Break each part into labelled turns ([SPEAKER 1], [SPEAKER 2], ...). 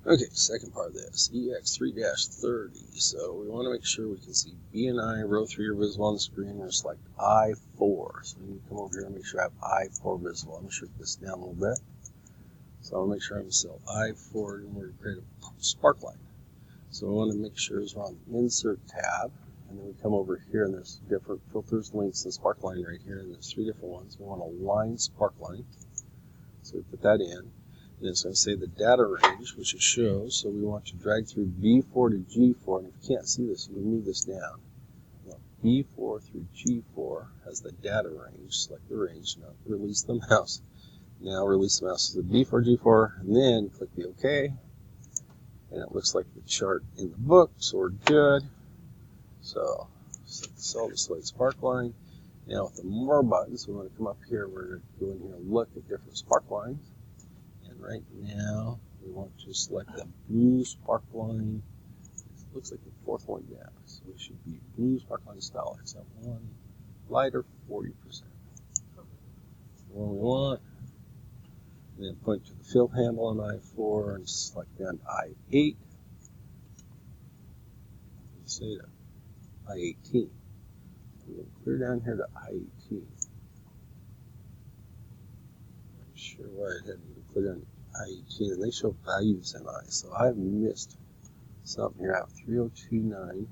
[SPEAKER 1] Okay, second part of this, EX3-30. So we want to make sure we can see B and I, row 3 are visible on the screen. We're going to select I4. So we need to come over here and make sure I have I4 visible. I'm going to shrink this down a little bit. So I'll make sure I'm going to select I4 and we're going to create a sparkline. So we want to make sure we're on the Insert tab. And then we come over here and there's different filters, links, and sparkline right here. And there's 3 different ones. We want a line sparkline. So we put that in. And it's going to say the data range, which it shows. So we want to drag through B4 to G4. And if you can't see this, you can move this down. Well, B4 through G4 has the data range. Select the range. Now release the mouse. Now release the mouse to the B4, G4, and then click the OK. And it looks like the chart in the book, so we're good. So select the cell display sparkline. Now with the more buttons, we want to come up here. We're going to go in here and look at different sparklines. Right now, we want to select the blue sparkline. It looks like the 4th one down. So it should be blue sparkline style. It's that one lighter, 40%. The one we want. And then point to the fill handle on I4 and select down to I8. Say to I18. We're going to clear down here to I18. Not sure why it hadn't been clear down to I18, and they show values in I. So I've missed something here. I have 3029.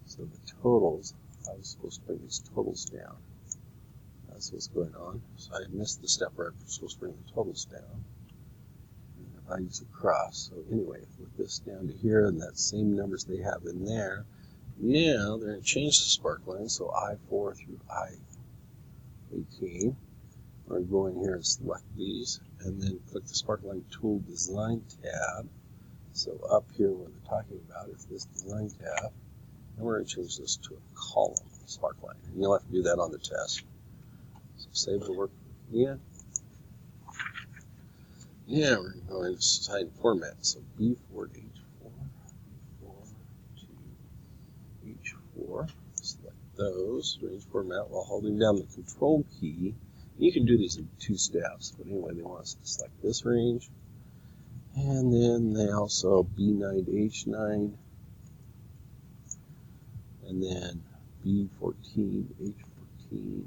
[SPEAKER 1] So the totals, I was supposed to bring these totals down. That's what's going on. So I missed the step where I was supposed to bring the totals down. And the values across. So anyway, with this down to here, and that same numbers they have in there. Now they're going to change the sparkline. So I4 through I18. We're going to go in here and select these, and then click the Sparkline Tool Design tab. So up here where they're talking about is this Design tab, and we're going to change this to a column Sparkline. And you'll have to do that on the test. So save the work again. Yeah, we're going to go into Sign Format. So B4 to H4, B4 to H4. Select those, range format while holding down the Control key. You can do these in 2 steps, but anyway, they want us to select this range. And then they also B9 to H9. And then B14 to H14.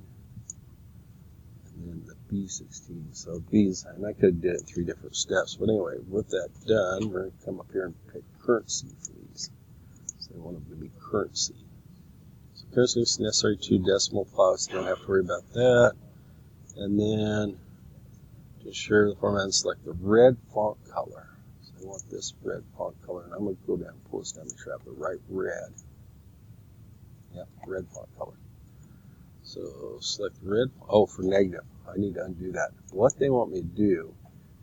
[SPEAKER 1] And then the B16. So these, and I could have did it in 3 different steps, but anyway, with that done, we're going to come up here and pick currency for these. So I want them to be currency. So currency is necessary 2 decimal plots, you don't have to worry about that. And then to ensure the format, select the red font color. So I want this red font color, and I'm going to go down and pull this down, make sure I have the right red. Yep, red font color. So select red. Oh, for negative. I need to undo that. What they want me to do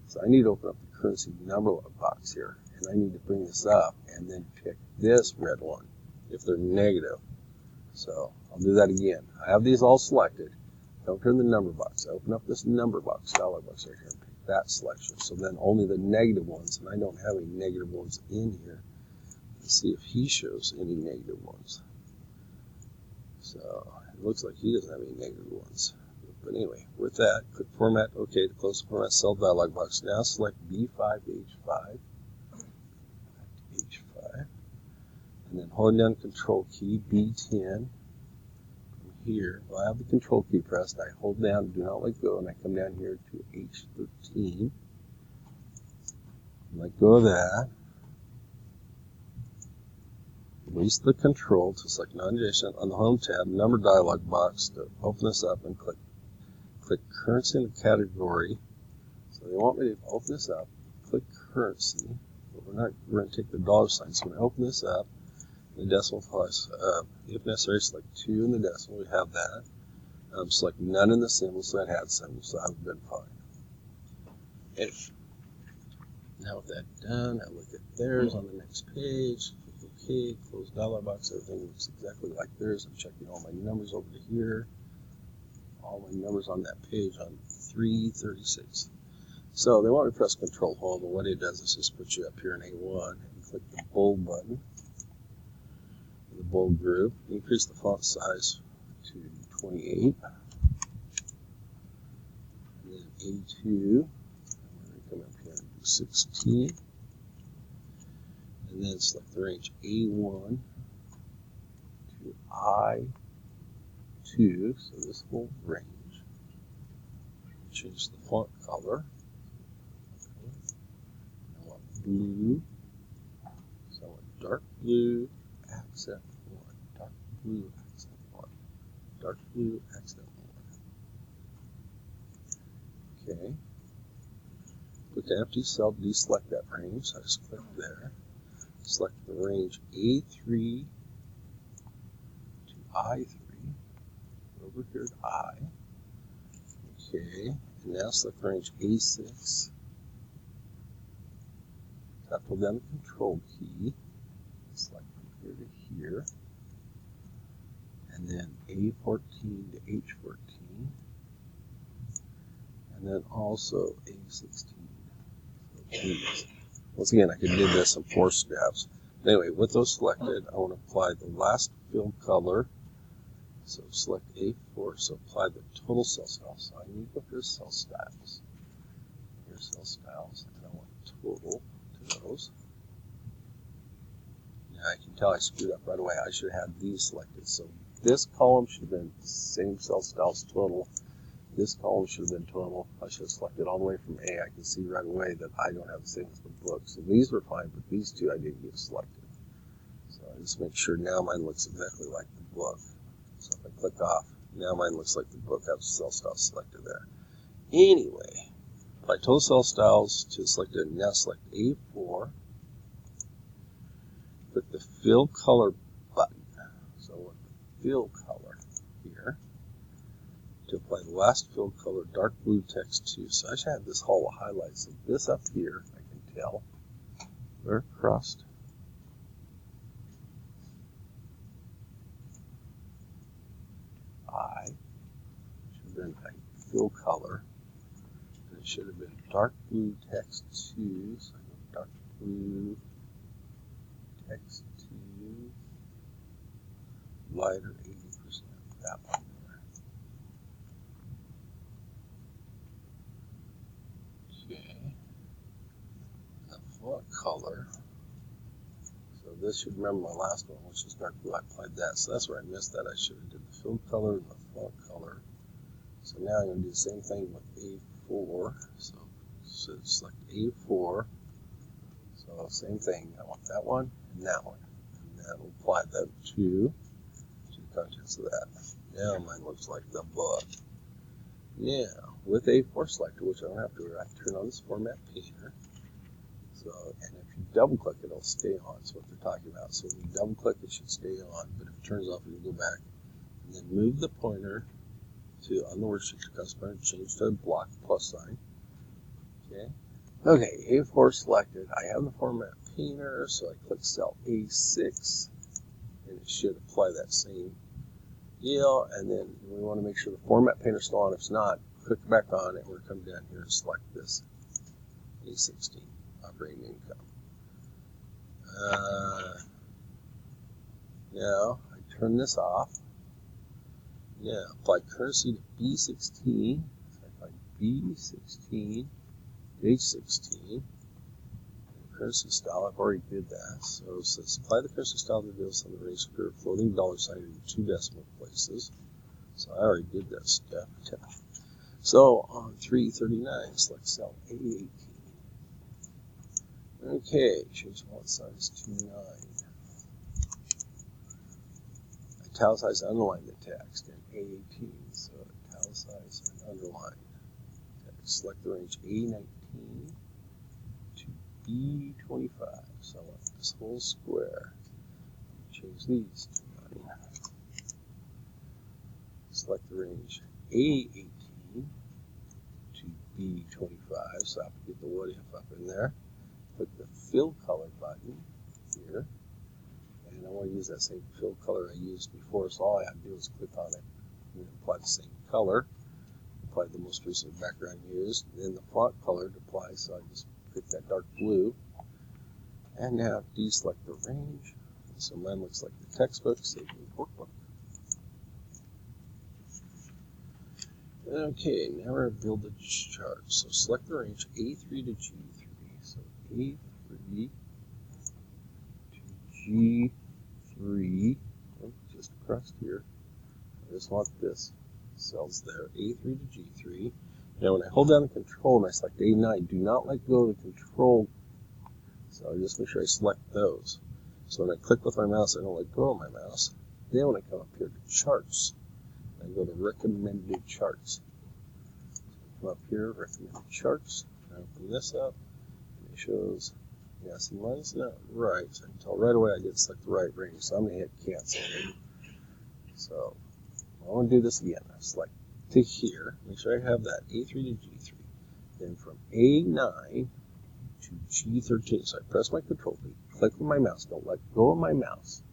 [SPEAKER 1] is I need to open up the currency number box here, and I need to bring this up and then pick this red one if they're negative. So I'll do that again. I have these all selected. Don't turn the number box. I open up this number box, dollar box right here, and pick that selection. So then only the negative ones, and I don't have any negative ones in here. Let's see if he shows any negative ones. So it looks like he doesn't have any negative ones. But anyway, with that, click Format, OK to close the Format Cell dialog box. Now select B5 to H5. H5. And then holding down the Control key, B10. Here, I have the Control key pressed. I hold down, do not let go, and I come down here to H13. Let go of that. Release the Control to select non-adjacent on the Home tab, Number dialog box to open this up and click Currency in the category. So they want me to open this up, click Currency, but we're going to take the dollar sign. So when I open this up, the decimal place, if necessary, select 2 in the decimal. We have that. Select none in the symbol, so that had symbols, so that would have been fine. Anyway, now with that done, I look at theirs on the next page. Click OK, close dollar box. Everything looks exactly like theirs. I'm checking all my numbers over to here. All my numbers on that page on 336. So they want me to press Control Home, and what it does is just put you up here in A1 and click the bold button. The bold group, increase the font size to 28, and then A2, I'm going to come up here and do 16, and then select the range A1 to I2, so this whole range. Change the font color. I want blue, so I want dark blue, accent 1, dark blue, accent 1, dark blue, accent 1. Okay. Click empty cell to deselect that range, so I just click there. Select the range A3 to I3, over here to I. Okay, and now select the range A6. Tap hold down the control key, select from here to here, and then A14 to H14, and then also A16. So once again, I could do this in 4 steps. Anyway, with those selected, I want to apply the last fill color. So select A4, so apply the total cell styles. So I need to go to cell styles. Here's cell styles, and I want total to those. Now I can tell I screwed up right away. I should have had these selected. So this column should have been same cell styles total. This column should have been total. I should have selected all the way from A. I can see right away that I don't have the same as the book. So these were fine, but these two I didn't get selected. So I just make sure now mine looks exactly like the book. So if I click off, now mine looks like the book. I have cell styles selected there. Anyway, apply total cell styles to selected. Now select A4. Click the fill color button. So I want the fill color here. To apply the last fill color, dark blue text 2. So I should have this whole highlight. So this up here, I can tell where crossed. I should have been a fill color. And it should have been dark blue text 2. So I go dark blue text 2, lighter 80%. That one. Font color. So this should remember my last one, which is dark blue. I applied that. So that's where I missed that. I should have did the fill color and the font color. So now I'm going to do the same thing with A4. So select A4. So same thing. I want that one and that one. And then we'll apply them to the contents of that. Now mine looks like the book. Now with A4 selected, which I don't have to do, I turn on this format painter. So, and if you double click it, it'll stay on. That's what they're talking about. So when you double click, it should stay on. But if it turns off, you can go back and then move the pointer to on the worksheet to customer and change to a block plus sign. Okay. Okay, A4 selected. I have the format painter, so I click cell A6, and it should apply that same deal. And then we want to make sure the format painter is still on. If it's not, click back on it. We're come down here and select this A16. Operating income. Now I turn this off. Now apply currency to B16. So I find B16, H16. Currency style, I've already did that. So it says apply the currency style to deals on the race curve, floating dollar sign in 2 decimal places. So I already did that step. So on 339, select cell A18. Okay, change font size to 9. Italicize and underline the text in A18. So italicize and underline text. Select the range A19 to B25. So I want this whole square. Change these to 9. Select the range A18 to B25. So I have to get the what if up in there. Click the fill color button here, and I want to use that same fill color I used before, so all I have to do is click on it and apply the same color, apply the most recent background used, then the font color to apply, so I just pick that dark blue, and now deselect the range, so mine looks like the textbook, save the workbook. Okay, now we're going to build the chart, so select the range A3 to G3. So A3 across here. I just want this. Cells there, A3 to G3. Now when I hold down the control and I select A9, do not let go of the control. So I just make sure I select those. So when I click with my mouse, I don't let go of my mouse. Then when I come up here to charts, I go to recommended charts. So I come up here, recommended charts. I open this up, and it shows, yeah, see, mine's not right. So I can tell right away I did select the right range. So I'm going to hit cancel. So I want to do this again. I select to here, make sure I have that A3 to G3. Then from A9 to G13. So I press my control key, click with my mouse, don't let go of my mouse.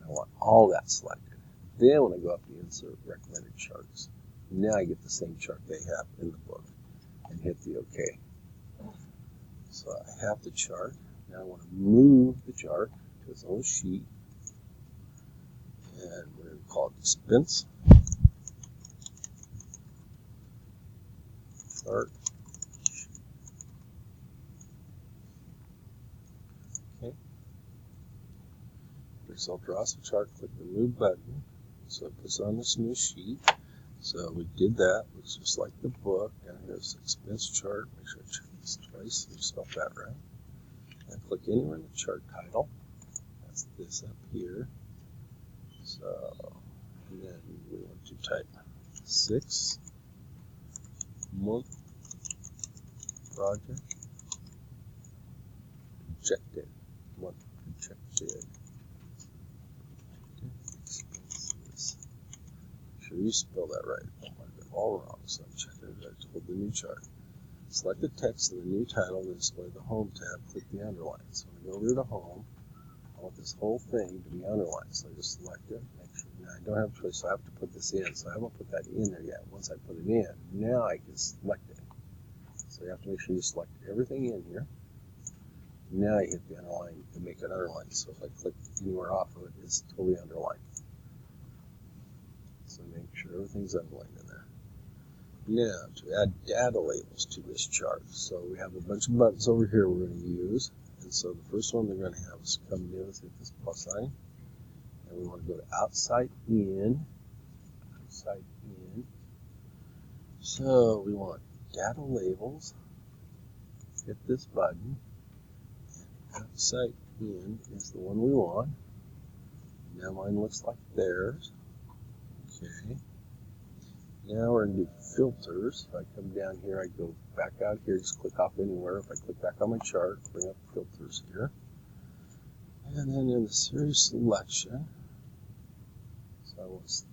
[SPEAKER 1] I want all that selected. Then when I go up to insert recommended charts, now I get the same chart they have in the book and hit the OK. So I have the chart. Now I want to move the chart to its own sheet. And we're going to call it expense chart. Okay. So I'll draw some chart, click the move button. So it puts on this new sheet. So we did that. Looks just like the book. Down here's expense chart. Make sure I check this twice so you spelled that right. And click anywhere in the chart title. That's this up here. So, and then we want to type 6 month project projected. Month projected. Expenses. Make sure you spell that right. I might have been all wrong, so I'm checking it out to hold the new chart. Select the text in the new title and display the Home tab. Click the underline. So when I go over to Home, I want this whole thing to be underlined. So I just select it. Make sure. Now I don't have a choice, so I have to put this in. So I haven't put that in there yet. Once I put it in, now I can select it. So you have to make sure you select everything in here. Now you hit the underline to make it underlined. So if I click anywhere off of it, it's totally underlined. So make sure everything's underlined in there. Now, to add data labels to this chart. So we have a bunch of buttons over here we're going to use. And so the first one they're going to have is come in, let's hit this plus sign. And we want to go to outside in. Outside in. So we want data labels. Hit this button. And outside in is the one we want. Now mine looks like theirs. Okay. Now we're going to do filters. If I come down here, I go back out here, just click off anywhere. If I click back on my chart, bring up filters here. And then in the series selection, so I want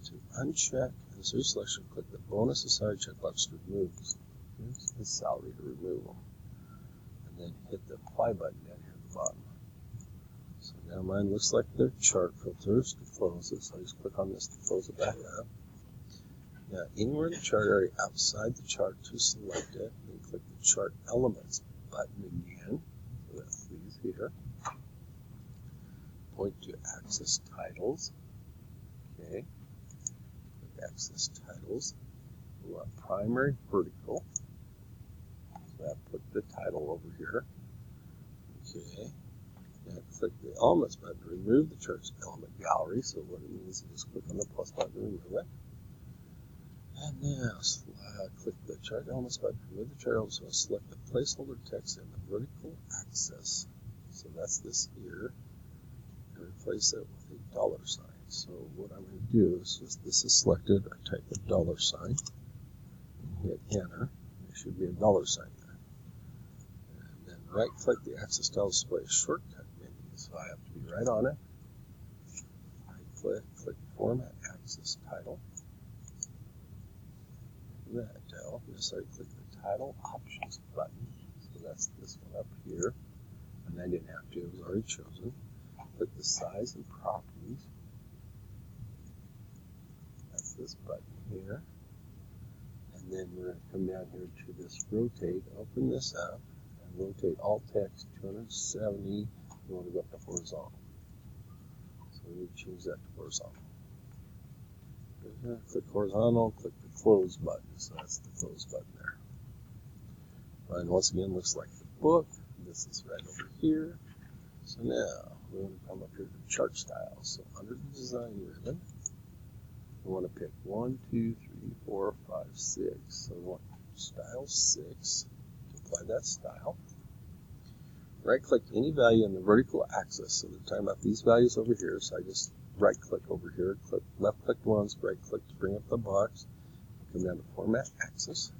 [SPEAKER 1] to uncheck in the series selection, click the bonus aside checkbox to remove. Here's the salary to remove them. And then hit the apply button down here at the bottom. So now mine looks like they're chart filters to close it. So I just click on this to close it back up. Now, anywhere in the chart area outside the chart to select it, then click the Chart Elements button again. So that's these here. Point to Access Titles. Okay. Click Access Titles. We want Primary Vertical. So I put the title over here. Okay. Now click the Elements button to remove the chart's element gallery. So what it means is just click on the plus button to remove it. And now click the chart elements button, remove the chart elements, so select the placeholder text in the vertical axis. So that's this here, and replace it with a dollar sign. So what I'm going to do is, this is selected, I type the dollar sign, and hit enter, there should be a dollar sign there. And then right click the axis tile display shortcut menu, so I have to be right on it. Right click format axis title. That title, necessarily click the title options button. So that's this one up here. And I didn't have to, it was already chosen. Click the size and properties. That's this button here. And then we're going to come down here to this rotate, open this up, and rotate all text 270. We want to go up to horizontal. So we need to change that to horizontal. Click horizontal, click the close button. So that's the close button there. And once again, looks like the book. This is right over here. So now we want to come up here to chart styles. So under the design ribbon, we want to pick 1, 2, 3, 4, 5, 6. So we want style 6 to apply that style. Right click any value in the vertical axis. So they're talking about these values over here. So I just right click over here, click left click once, right click to bring up the box, come down to format axis.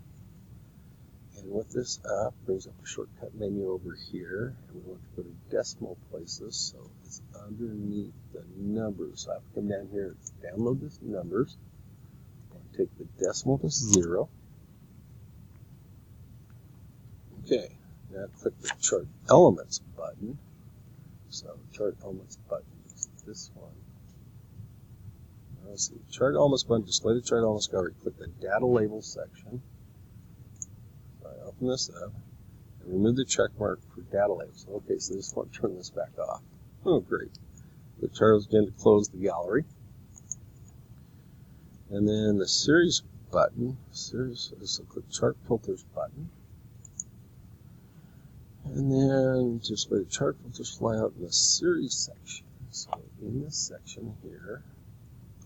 [SPEAKER 1] And with this up, brings up a shortcut menu over here, and we want to go to decimal places, so it's underneath the numbers. So I have to come down here, download this numbers, and take the decimal to 0. Okay, now click the Chart Elements button. So Chart Elements button is this one. Now let's see, Chart Elements button, display the chart elements gallery. Click the Data Labels section. Open this up and remove the check mark for data labels. Okay, so I just want to turn this back off. Oh, great. The chart again to close the gallery. And then the series button, so click chart filters button. And then display the chart filters fly out in the series section. So in this section here,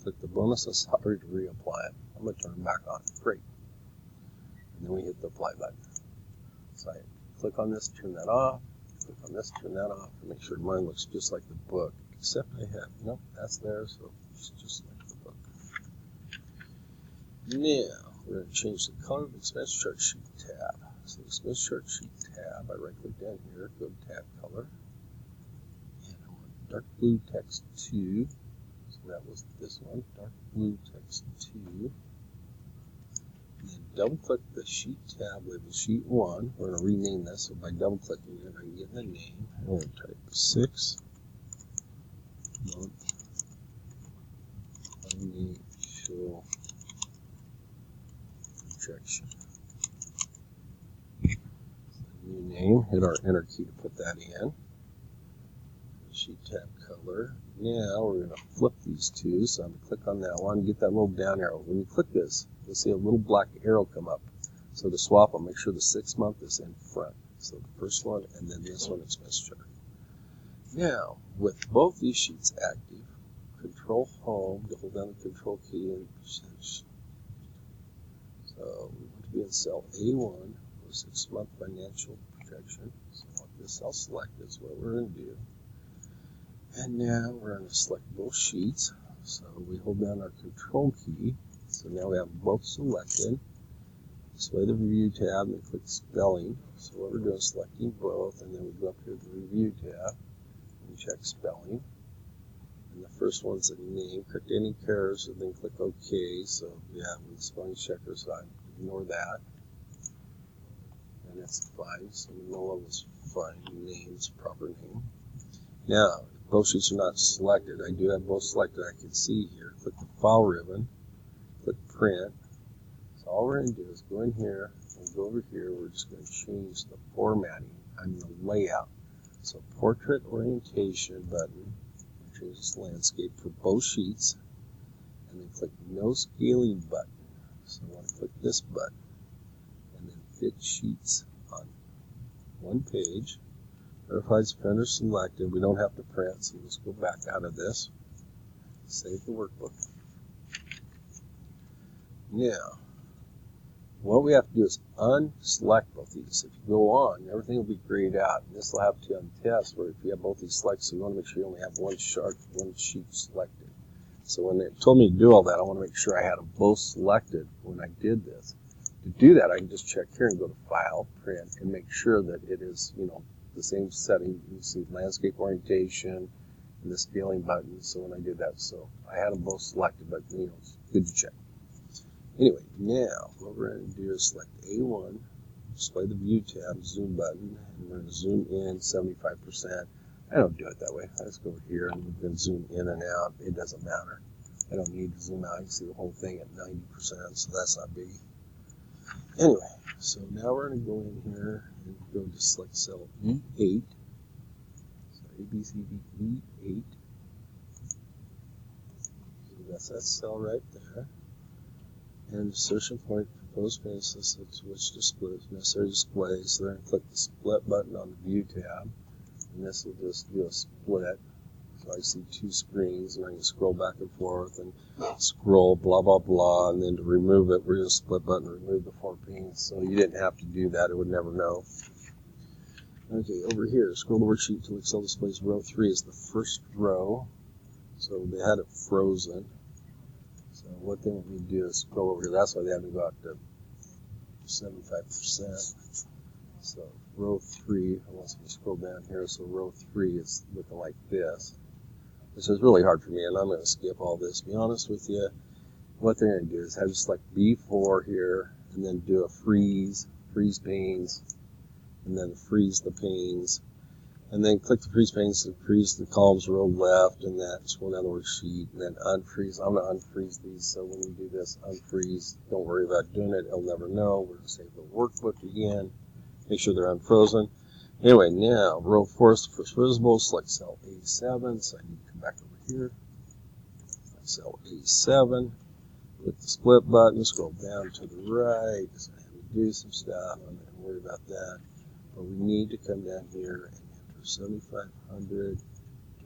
[SPEAKER 1] click the bonus and salary to reapply it. I'm going to turn them back on. Great. And then we hit the apply button. So I click on this, turn that off, click on this, turn that off, and make sure mine looks just like the book, except I have, nope, that's there, so it's just like the book. Now, we're going to change the color of the expense chart sheet tab. So the expense chart sheet tab, I right click down here, go to tab color, and I want dark blue text 2, so that was this one, dark blue text 2. And then double click the sheet tab label sheet 1. We're going to rename this, so by double clicking it, I can get the name. I'm going to type 6 month financial projection. New name, hit our enter key to put that in. Sheet tab color. Now we're going to flip these two, so I'm going to click on that one, get that little down arrow. When you click this, you'll see a little black arrow come up. So to swap them, make sure the 6 month is in front. So the first one and then this one, expense chart. Now, with both these sheets active, Control Home to hold down the Control key and percentage. So we want to be in cell A1 for 6 month financial projection. So this cell select is what we're going to do. And now we're going to select both sheets. So we hold down our Control key. So now we have both selected. Display the Review tab and then click Spelling. So what we're doing is selecting both, and then we go up here to the Review tab and check Spelling. And the first one's a name. Correct any errors and then click OK. So we have the spelling checker, so I ignore that. And it's fine. So Manila was fine. Name's proper name. Now, if both sheets are not selected, I do have both selected. I can see here. Click the File ribbon. Click Print. So all we're going to do is go in here and go over here. We're just going to change the formatting and the layout. So Portrait Orientation button. Change this landscape for both sheets. And then click No Scaling button. So I want to click this button. And then Fit Sheets on one page. Verified printer selected. We don't have to print, so let's go back out of this. Save the workbook. Now, what we have to do is unselect both these. If you go on, everything will be grayed out. And this will have to on test where if you have both these selected, so you want to make sure you only have one sheet selected. So when they told me to do all that, I want to make sure I had them both selected when I did this. To do that, I can just check here and go to File, Print, and make sure that it is, the same setting. You can see landscape orientation and the scaling button. So when I did that, so I had them both selected, but it's good to check. Anyway, now what we're going to do is select A1, display the View tab, Zoom button, and we're going to zoom in 75%. I don't do it that way. I just go over here and we can zoom in and out. It doesn't matter. I don't need to zoom out. I can see the whole thing at 90%, so that's not big. Anyway, so now we're going to go in here and go to select cell E8. So A, B, C, D, E8. So that's that cell right there. And insertion point, proposed basis, which displays necessary displays. So then click the split button on the View tab. And this will just do a split. So I see two screens, and I can scroll back and forth and scroll blah, blah, blah, and then to remove it, we're going to split button, remove the 4 panes. So you didn't have to do that. It would never know. Okay, over here, scroll the worksheet until Excel displays row 3 is the first row. So they had it frozen. So what they want me to do is scroll over here. That's why they had to go out to 75%. So row 3, I want to scroll down here. So row 3 is looking like this. This is really hard for me, and I'm going to skip all this. To be honest with you, what they're going to do is have you select B4 here, and then do a freeze panes, and then freeze the panes, and then click the freeze panes to freeze the columns row left, and that scroll down the worksheet, and then unfreeze. I'm going to unfreeze these, so when we do this, unfreeze, don't worry about doing it. It'll never know. We're going to save the workbook again, make sure they're unfrozen. Anyway, now row 4 is the first visible. Select cell A7, so I need to come back over here. Select cell A7, click the split button, scroll down to the right. So I have to do some stuff. I'm not going to worry about that. But we need to come down here and enter 7,500.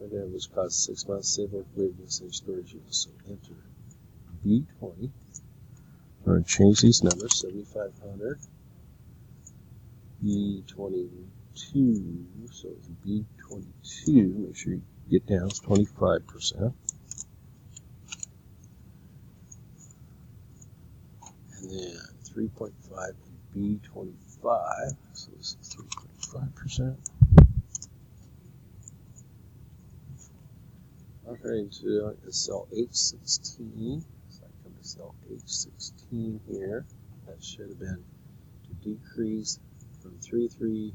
[SPEAKER 1] Which costs 6 months. Save work, leave the same storage unit. So enter B20. We're going to change these numbers. 7,500. B22. So it's B22. Make sure you get down. It's 25%. And then 3.5 and B25. So this is 3.5%. Okay, to cell H16. So I come to cell H16 here. That should have been to decrease from 33.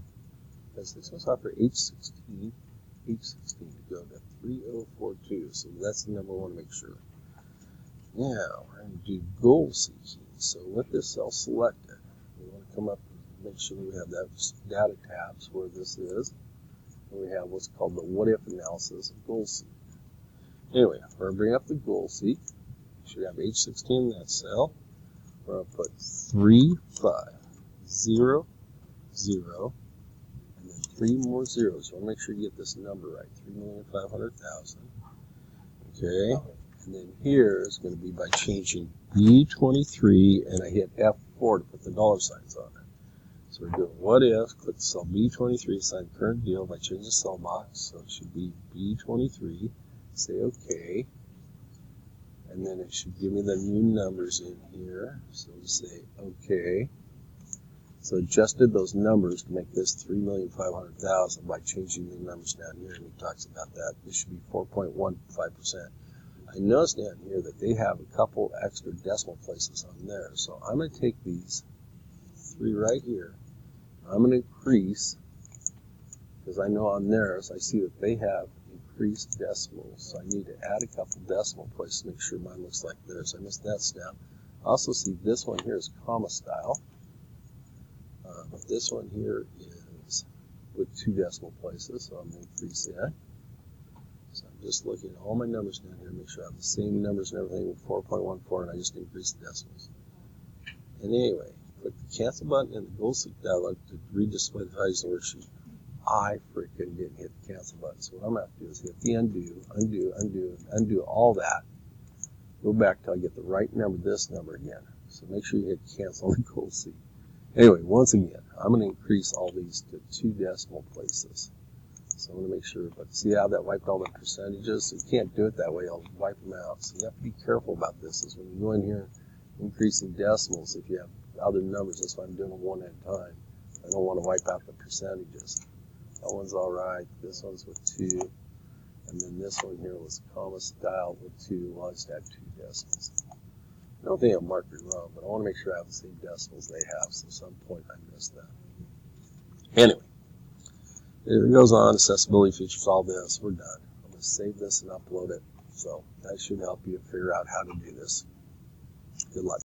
[SPEAKER 1] Because this was offer H16 to go to 3042. So that's the number we want to make sure. Now we're going to do goal seeking. So with this cell selected, we want to come up and make sure we have that data tabs where this is. And we have what's called the what if analysis of goal seek. Anyway, we're going to bring up the goal seek. We should have H16 in that cell. We're going to put 3500. And then 3 more zeros. So I want to make sure you get this number right. 3,500,000. Okay. And then here is going to be by changing B23, and I hit F4 to put the dollar signs on it. So we're doing what if, click cell B23, sign current deal by changing the cell box. So it should be B23. Say OK. And then it should give me the new numbers in here. So we say OK. So adjusted those numbers to make this 3,500,000 by changing the numbers down here, and he talks about that. This should be 4.15%. I noticed down here that they have a couple extra decimal places on there. So I'm going to take these 3 right here. I'm going to increase, because I know on theirs, I see that they have increased decimals. So I need to add a couple decimal places to make sure mine looks like theirs. I missed that step. I also see this one here is comma style. This one here is with 2 decimal places, so I'm going to increase that. So I'm just looking at all my numbers down here, make sure I have the same numbers and everything with 4.14, and I just increased the decimals. And anyway, click the cancel button in the goal seek dialog to redisplay the values in the worksheet. I freaking didn't hit the cancel button, so what I'm going to have to do is hit the undo all that. Go back till I get the right number, this number again. So make sure you hit cancel on the goal seek. Anyway, once again, I'm going to increase all these to 2 decimal places. So I'm going to make sure, but see how that wiped all the percentages? So you can't do it that way, I'll wipe them out. So you have to be careful about this, is when you go in here increasing decimals, if you have other numbers, that's why I'm doing them one at a time. I don't want to wipe out the percentages. That one's all right, this one's with 2, and then this one here was comma style with 2, well I just had 2 decimals. I don't think I marked it wrong, but I want to make sure I have the same decimals they have, so at some point I missed that. Anyway, it goes on, accessibility features, all this, we're done. I'm going to save this and upload it, so that should help you figure out how to do this. Good luck.